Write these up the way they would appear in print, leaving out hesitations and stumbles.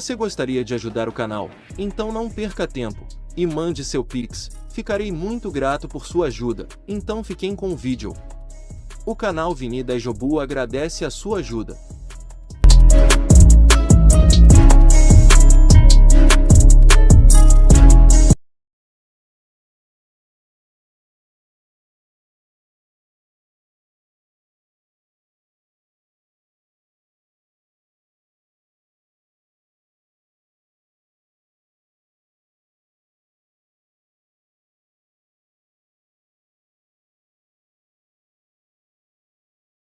Você gostaria de ajudar o canal? Então não perca tempo e mande seu Pix. Ficarei muito grato por sua ajuda. Então fiquem com o vídeo. O canal Vini da Jobu agradece a sua ajuda.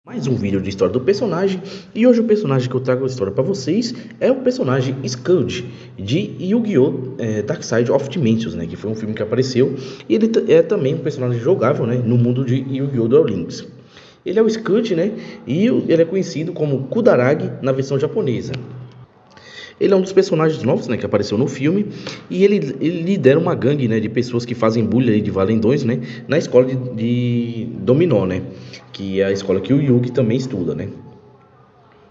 Mais um vídeo de história do personagem, e hoje o personagem que eu trago a história para vocês é o personagem Scourge de Yu-Gi-Oh! Darkside of Dimensions, né, que foi um filme que apareceu, e ele é também um personagem jogável, né, no mundo de Yu-Gi-Oh! Duel Links. Ele é o Scourge, né, e ele é conhecido como Kudaragi na versão japonesa. Ele é um dos personagens novos, né, que apareceu no filme, e ele lidera uma gangue, né, de pessoas que fazem bullying de valendões, né, na escola de dominó, né, que é a escola que o Yugi também estuda, né.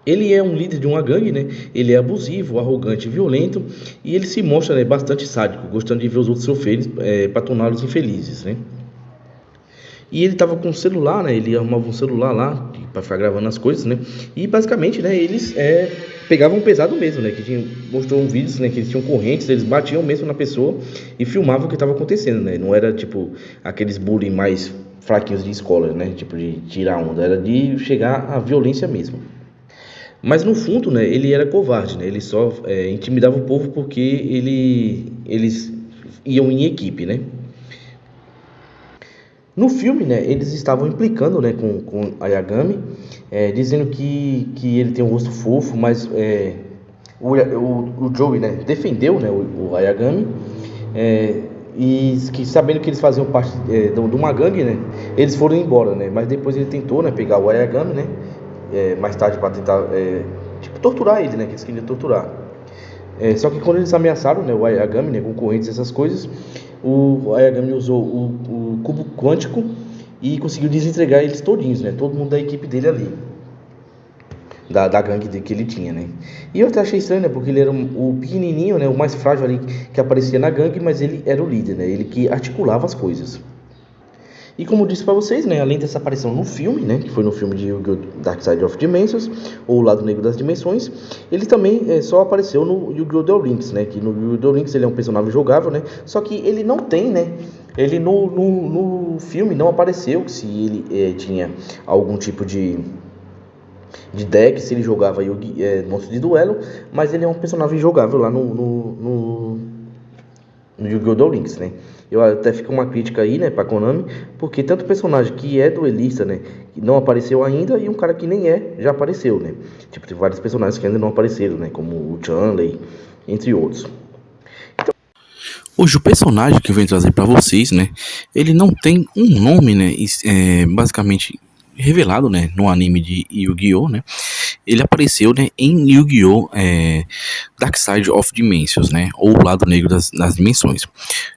Ele é um líder de uma gangue, né, ele é abusivo, arrogante e violento, e ele se mostra, né, bastante sádico, gostando de ver os outros sofrerem para torná-los infelizes, né. E ele tava com um celular, né? Ele arrumava um celular lá para ficar gravando as coisas, né? E basicamente, né? Eles pegavam pesado mesmo, né? Mostrou um vídeo, né? Que eles tinham correntes, eles batiam mesmo na pessoa e filmavam o que estava acontecendo, né? Não era tipo aqueles bullying mais fraquinhos de escola, né? Tipo de tirar onda, era de chegar à violência mesmo. Mas no fundo, né? Ele era covarde, né? Ele só intimidava o povo porque eles iam em equipe, né? No filme, né, eles estavam implicando, né, com a Yagami, dizendo que ele tem um rosto fofo, mas o Joey, né, defendeu, né, o Ayagami, e que sabendo que eles faziam parte de uma gangue, né, eles foram embora, né, mas depois ele tentou, né, pegar o Ayagami, né, mais tarde para tentar tipo, torturar ele, né, que eles queriam torturar. Só que quando eles ameaçaram, né, o Ayagami, né, com correntes e essas coisas, o Ayagami usou o cubo quântico e conseguiu desentregar eles todinhos, né, todo mundo da equipe dele ali, da gangue que ele tinha, né. E eu até achei estranho, né, porque ele era o pequenininho, né, o mais frágil ali que aparecia na gangue, mas ele era o líder, né, ele que articulava as coisas. E como eu disse pra vocês, né, além dessa aparição no filme, né, que foi no filme de Yu-Gi-Oh! Darkside of Dimensions, ou O Lado Negro das Dimensões, ele também só apareceu no Yu-Gi-Oh! Duel Links, né, que no Yu-Gi-Oh! Duel Links ele é um personagem jogável, né, só que ele não tem, né, ele no filme não apareceu se ele tinha algum tipo de deck, se ele jogava monstro de duelo, mas ele é um personagem jogável lá no Yu-Gi-Oh! Duel Links, né. Eu até fico uma crítica aí, né, pra Konami, porque tanto personagem que é duelista, né, que não apareceu ainda, e um cara que nem já apareceu, né. Tipo, tem vários personagens que ainda não apareceram, né, como o Chun-Li, entre outros. Então, hoje o personagem que eu venho trazer pra vocês, né, ele não tem um nome, né, basicamente revelado, né, no anime de Yu-Gi-Oh, né. Ele apareceu, né, em Yu-Gi-Oh! Darkside of Dimensions, né, ou o Lado Negro das Dimensões.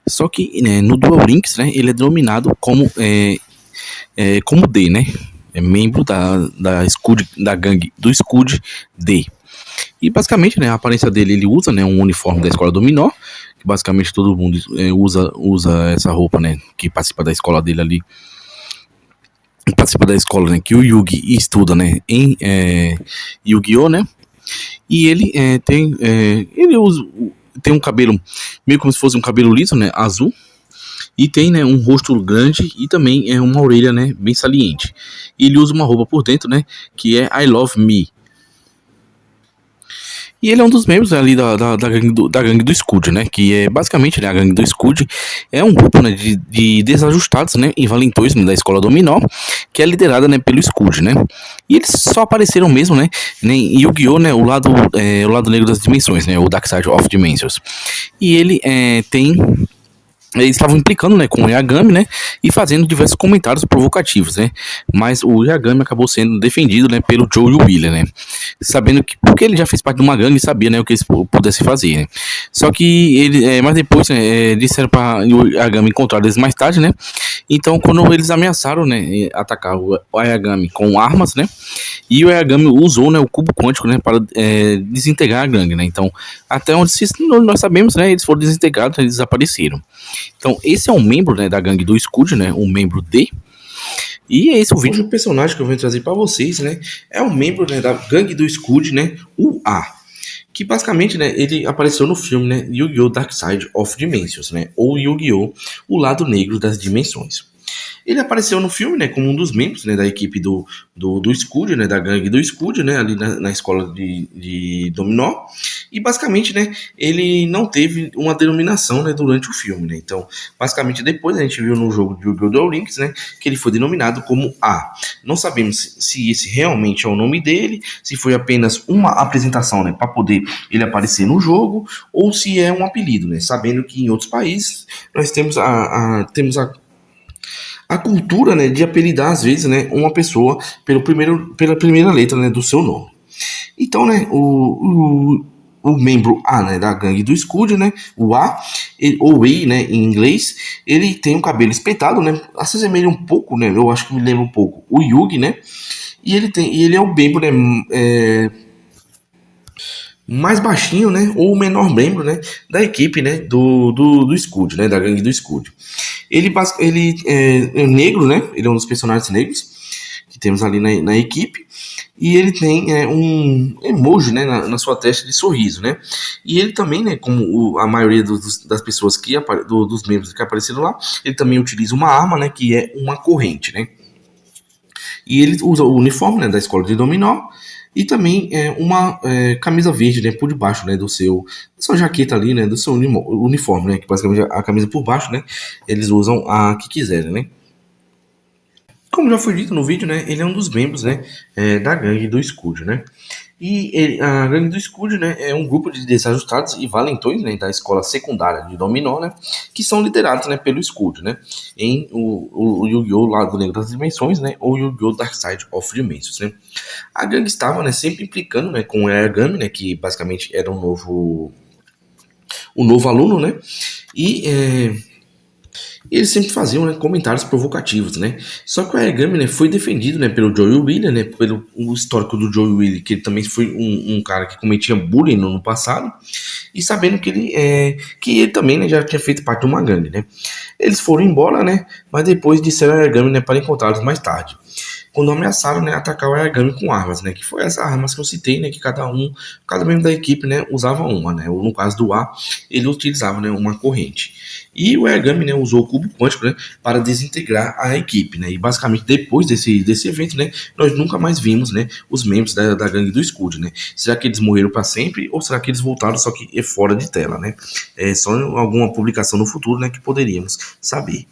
Só que, né, no Duel Links, né, ele é denominado como D, né, é membro da gangue do Scud D. E basicamente, né, a aparência dele, ele usa, né, um uniforme da escola Dominó, que basicamente todo mundo usa essa roupa, né, que participa da escola dele ali. Participa da escola, né, que o Yugi estuda, né, em Yu-Gi-Oh, né, e ele tem um cabelo meio como se fosse um cabelo liso, né, azul, e tem, né, um rosto grande e também uma orelha, né, bem saliente. E ele usa uma roupa por dentro, né, que é I Love Me. E ele é um dos membros ali da gangue do Scud, né? Que é basicamente, né, a gangue do Scud é um grupo, né, de desajustados, né, e valentões, né, da escola Dominó, que é liderada, né, pelo Scud, né? E eles só apareceram mesmo, né, em Yu-Gi-Oh, né, o lado negro das dimensões, né, o Darkside of Dimensions. E ele tem eles estavam implicando, né, com o Yagami, né, e fazendo diversos comentários provocativos, né, mas o Yagami acabou sendo defendido, né, pelo Joe e o Wheeler, né, sabendo que, porque ele já fez parte de uma gangue e sabia, né, o que eles pudessem fazer, né, só que ele, mas depois, né, disseram para o Yagami encontrar eles mais tarde, né, então quando eles ameaçaram, né, atacar o Yagami com armas, né, e o Yagami usou, né, o cubo quântico, né, para desintegrar a gangue, né, então até onde nós sabemos, né, eles foram desintegrados, eles desapareceram. Então, esse é um membro, né, da gangue do Scud, né, um membro D. E é esse o vídeo. Hoje o personagem que eu venho trazer para vocês, né, é um membro, né, da gangue do Scud, né, o A. Que basicamente, né, ele apareceu no filme, né, Yu-Gi-Oh! Dark Side of Dimensions, né, ou Yu-Gi-Oh! O Lado Negro das Dimensões. Ele apareceu no filme, né, como um dos membros, né, da equipe do Scud, né, da gangue do Scud, né, ali na escola de Dominó. E basicamente, né, ele não teve uma denominação, né, durante o filme, né. Então, basicamente, depois a gente viu no jogo de Yu-Gi-Oh! Duel Links, né, que ele foi denominado como A. Não sabemos se esse realmente é o nome dele, se foi apenas uma apresentação, né, para poder ele aparecer no jogo, ou se é um apelido, né, sabendo que em outros países nós temos a cultura, né, de apelidar às vezes, né, uma pessoa pela primeira letra, né, do seu nome. Então, né, o membro A, né, da gangue do Scud, né, o A, ou E, né, em inglês, ele tem um cabelo espetado, né, se assemelha um pouco, né, eu acho que me lembra um pouco o Yugi, né, e ele é o membro, né, mais baixinho, né, ou o menor membro, né, da equipe, né, do Scud, né, da gangue do Scud. Ele é negro, né, ele é um dos personagens negros que temos ali na equipe, e ele tem um emoji, né, na sua testa de sorriso, né, e ele também, né, como a maioria das pessoas dos membros que apareceram lá, ele também utiliza uma arma, né, que é uma corrente, né, e ele usa o uniforme, né, da escola de Dominó, e também uma camisa verde, né, por debaixo, né, da sua jaqueta ali, né, do seu uniforme, né, que basicamente a camisa por baixo, né, eles usam a que quiserem, né. Como já foi dito no vídeo, né, ele é um dos membros, né, da gangue do Scud, né. E a gangue do Scud, né, é um grupo de desajustados e valentões, né, da escola secundária de Dominó, né, que são liderados, né, pelo Scud, né, em o Yu-Gi-Oh! Lado Negro das Dimensões, né, ou Yu-Gi-Oh! Dark Side of Dimensions, né. A gangue estava, né, sempre implicando, né, com o Yagami, né, que basicamente era um novo aluno, né, e eles sempre faziam, né, comentários provocativos, né? Só que o Yagami, né, foi defendido, né, pelo Joey Wheeler, né, pelo o histórico do Joey Wheeler, que ele também foi um cara que cometia bullying no passado, e sabendo que ele também, né, já tinha feito parte de uma gangue, né? Eles foram embora, né, mas depois disseram ao Yagami, né, para encontrá-los mais tarde, quando ameaçaram, né, atacar o Yagami com armas, né, que foi essas armas que eu citei, né, que cada membro da equipe, né, usava uma, né, ou no caso do A, ele utilizava, né, uma corrente. E o Yagami, né, usou o cubo quântico, né, para desintegrar a equipe, né, e basicamente depois desse evento, né, nós nunca mais vimos, né, os membros da gangue do Scud, né. Será que eles morreram para sempre ou será que eles voltaram só que é fora de tela, né? É só alguma publicação no futuro, né, que poderíamos saber.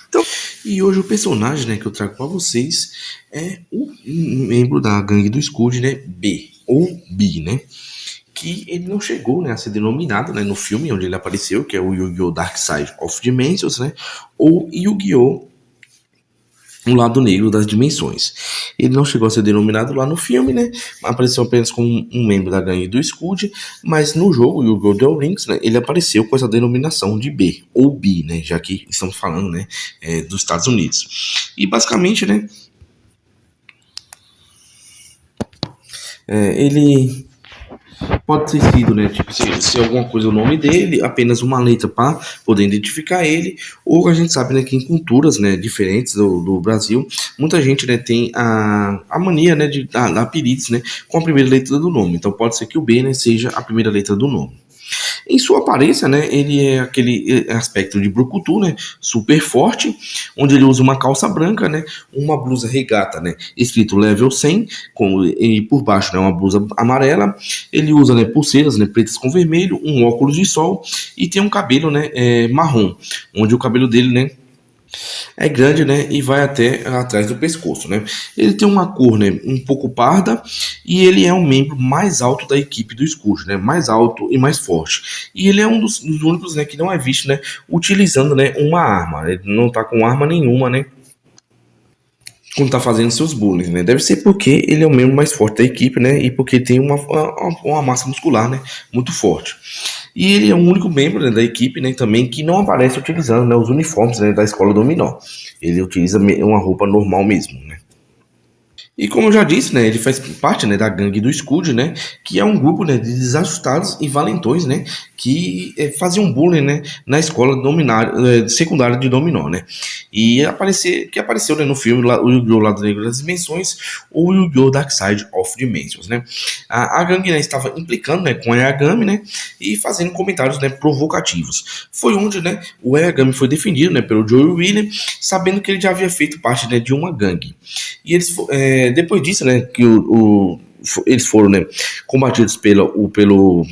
Então, e hoje o personagem, né, que eu trago para vocês é um membro da gangue do Scud, né, B, ou B, né, que ele não chegou, né, a ser denominado, né, no filme onde ele apareceu, que é o Yu-Gi-Oh! Dark Side of Dimensions, né, ou Yu-Gi-Oh! O Lado Negro das Dimensões. Ele não chegou a ser denominado lá no filme, né? Apareceu apenas como um membro da gangue do Scud, mas no jogo Yu-Gi-Oh! Duel Links, né, ele apareceu com essa denominação de B, ou B, né? Já que estamos falando, né, dos Estados Unidos. E basicamente, né, ele pode ter sido, né, tipo, se alguma coisa o nome dele, apenas uma letra para poder identificar ele, ou a gente sabe, né, que em culturas, né, diferentes do Brasil, muita gente, né, tem a mania, né, de dar apelidos, né, com a primeira letra do nome. Então pode ser que o B, né, seja a primeira letra do nome. Em sua aparência, né, ele é aquele aspecto de brucutu, né, super forte, onde ele usa uma calça branca, né, uma blusa regata, né, escrito level 100, e por baixo, né, uma blusa amarela. Ele usa, né, pulseiras, né, pretas com vermelho, um óculos de sol e tem um cabelo, né, marrom, onde o cabelo dele, né, É grande, né? E vai até atrás do pescoço, né? Ele tem uma cor, né, um pouco parda e ele é um membro mais alto da equipe do Scourge, né? Mais alto e mais forte. E ele é um dos únicos, né, que não é visto, né, utilizando, né, uma arma. Ele não tá com arma nenhuma, né? Quando tá fazendo seus bullying, né? Deve ser porque ele é o membro mais forte da equipe, né? E porque tem uma massa muscular, né, muito forte. E ele é o único membro, né, da equipe, né, também que não aparece utilizando, né, os uniformes, né, da escola dominó. Ele utiliza uma roupa normal mesmo, né? E como eu já disse, né, ele faz parte, né, da gangue do Scud, né, que é um grupo, né, de desajustados e valentões, né, que faziam bullying, né, na escola secundária de dominó, né, e que apareceu, né, no filme o Yu-Gi-Oh! Lado Negro das Dimensões ou Yu-Gi-Oh! Dark Side of Dimensions, né. A gangue, né, estava implicando, né, com a Yagami, né, e fazendo comentários, né, provocativos. Foi onde, né, o Yagami foi defendido, né, pelo Joey Williams, sabendo que ele já havia feito parte, né, de uma gangue. E eles, depois disso, né, que eles foram, né, combatidos pelo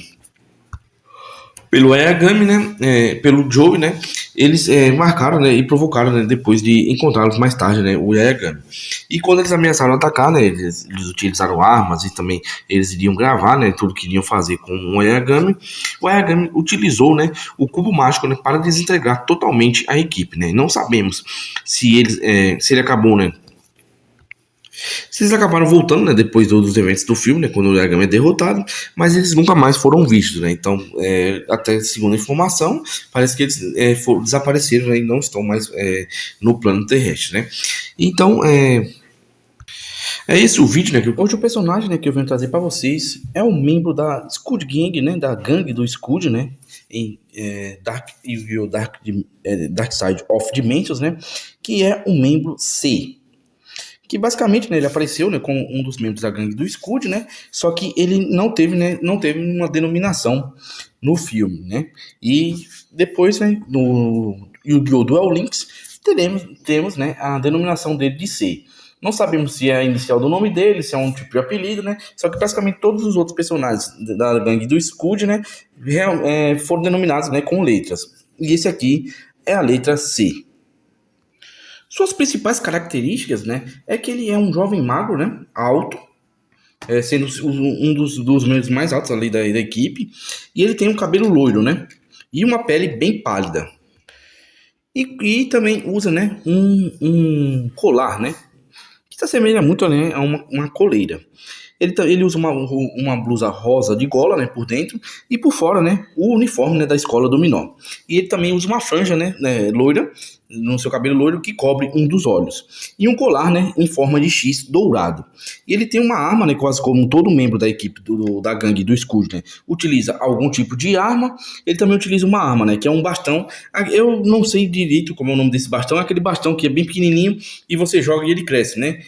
Ayagami, né, pelo Joey, né, eles marcaram, né, e provocaram, né, depois de encontrá-los mais tarde, né, o Ayagami. E quando eles ameaçaram atacar, né, eles utilizaram armas e também eles iriam gravar, né, tudo que iriam fazer com o Ayagami utilizou, né, o cubo mágico, né, para desintegrar totalmente a equipe, né. Não sabemos se ele acabou, né, se eles acabaram voltando, né, depois dos eventos do filme, né, quando o Yagami é derrotado, mas eles nunca mais foram vistos, né, então, até segundo a informação, parece que eles desapareceram, né, e não estão mais no plano terrestre, né. Então, é esse o vídeo, né, que hoje o personagem, né, que eu venho trazer para vocês é um membro da Scud Gang, né, da gangue do Scud, né, em Dark Side of Dimensions, né, que é um membro C. Que basicamente, né, ele apareceu, né, como um dos membros da gangue do Scud, né, só que ele não teve uma denominação no filme, né, e depois, né, no Yu-Gi-Oh! Duel Links, temos, né, a denominação dele de C. Não sabemos se é a inicial do nome dele, se é um tipo de apelido, né, só que basicamente todos os outros personagens da gangue do Scud, né, foram denominados, né, com letras, e esse aqui é a letra C. Suas principais características, né, é que ele é um jovem magro, né, alto, sendo um dos membros mais altos ali da equipe, e ele tem um cabelo loiro, né, e uma pele bem pálida. E também usa, né, um colar, né, que se assemelha muito, né, a uma coleira. Ele usa uma blusa rosa de gola, né, por dentro, e por fora, né, o uniforme, né, da escola dominó. E ele também usa uma franja, né, loira, no seu cabelo loiro, que cobre um dos olhos. E um colar, né, em forma de X dourado. E ele tem uma arma, né, quase como todo membro da equipe da gangue do Scud, né, utiliza algum tipo de arma. Ele também utiliza uma arma, né, que é um bastão. Eu não sei direito como é o nome desse bastão, é aquele bastão que é bem pequenininho e você joga e ele cresce, né.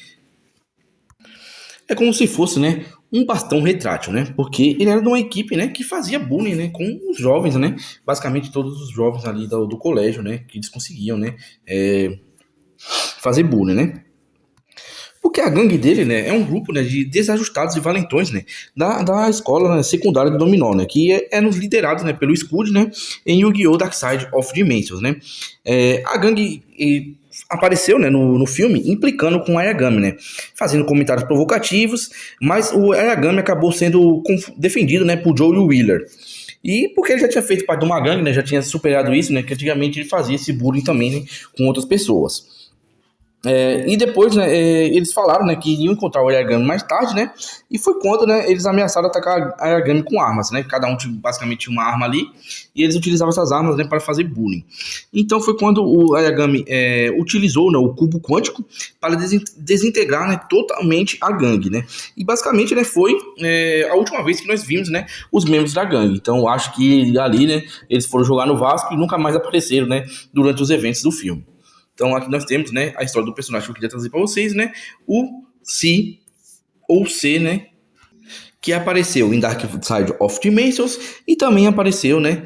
É como se fosse, né, um bastão retrátil, né? Porque ele era de uma equipe, né, que fazia bullying, né, com os jovens, né? Basicamente todos os jovens ali do colégio, né, que eles conseguiam, né, fazer bullying, né? Porque a gangue dele, né, é um grupo, né, de desajustados e valentões, né, da escola, né, secundária de dominó, né, que é nos liderados, né, pelo Scud, né, em Yu-Gi-Oh! Dark Side of Dimensions, né. A gangue apareceu, né, no filme implicando com o Ayagami, né, fazendo comentários provocativos, mas o Ayagami acabou sendo defendido, né, por Joey Wheeler. E porque ele já tinha feito parte de uma gangue, né, já tinha superado isso, né, que antigamente ele fazia esse bullying também, né, com outras pessoas. E depois, né, eles falaram, né, que iriam encontrar o Ayagami mais tarde, né, e foi quando, né, eles ameaçaram atacar a Ayagami com armas, né, cada um basicamente tinha uma arma ali, e eles utilizavam essas armas, né, para fazer bullying. Então foi quando o Ayagami utilizou, né, o cubo quântico para desintegrar, né, totalmente a gangue, né, e basicamente, né, foi a última vez que nós vimos, né, os membros da gangue. Então acho que ali, né, eles foram jogar no Vasco e nunca mais apareceram, né, durante os eventos do filme. Então aqui nós temos, né, a história do personagem que eu queria trazer para vocês, né, o C ou C, né, que apareceu em Dark Side of Dimensions e também apareceu, né,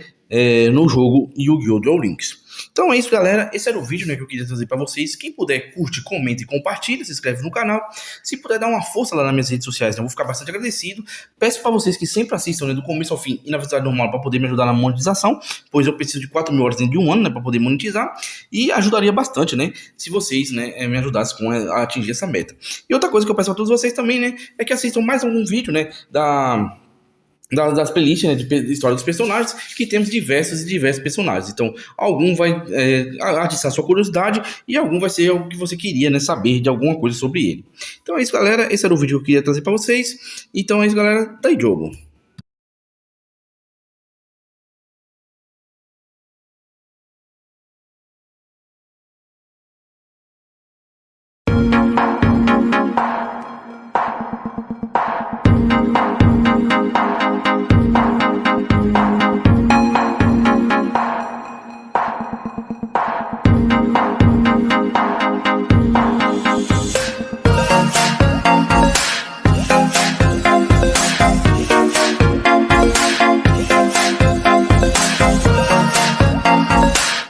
no jogo Yu-Gi-Oh! Duel Links. Então é isso, galera. Esse era o vídeo, né, que eu queria trazer para vocês. Quem puder, curte, comenta e compartilha, se inscreve no canal. Se puder dar uma força lá nas minhas redes sociais, né, eu vou ficar bastante agradecido. Peço para vocês que sempre assistam, né, do começo ao fim e na velocidade normal para poder me ajudar na monetização, pois eu preciso de 4.000 horas dentro de um ano, né, para poder monetizar, e ajudaria bastante, né, se vocês, né, me ajudassem a atingir essa meta. E outra coisa que eu peço a todos vocês também, né, é que assistam mais algum vídeo, né, das playlists, né, de história dos personagens, que temos diversos personagens. Então, algum vai atiçar sua curiosidade e algum vai ser algo que você queria, né, saber de alguma coisa sobre ele. Então é isso, galera. Esse era o vídeo que eu queria trazer para vocês. Então é isso, galera. Tá aí, jogo.